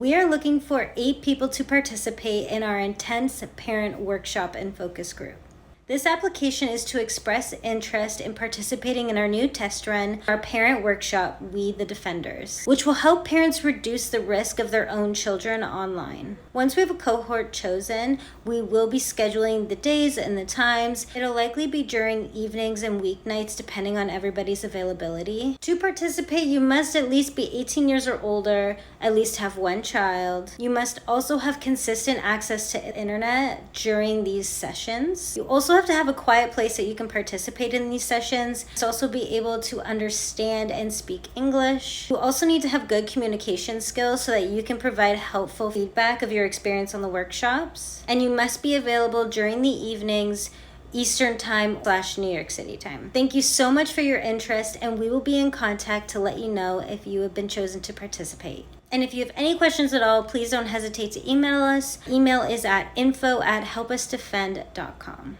We are looking for 8 people to participate in our intense parent workshop and focus group. This application is to express interest in participating in our new test run, our parent workshop, We the Defenders, which will help parents reduce the risk of their own children online. Once we have a cohort chosen, we will be scheduling the days and the times. It'll likely be during evenings and weeknights depending on everybody's availability. To participate, you must at least be 18 years or older, at least have 1 child. You must also have consistent access to internet during these sessions. You also have to have a quiet place that you can participate in these sessions. You must also be able to understand and speak English. You also need to have good communication skills so that you can provide helpful feedback of your experience on the workshops. And you must be available during the evenings, Eastern time / New York City time. Thank you so much for your interest, and we will be in contact to let you know if you have been chosen to participate. And if you have any questions at all, please don't hesitate to email us. Email is at info@helpusdefend.com.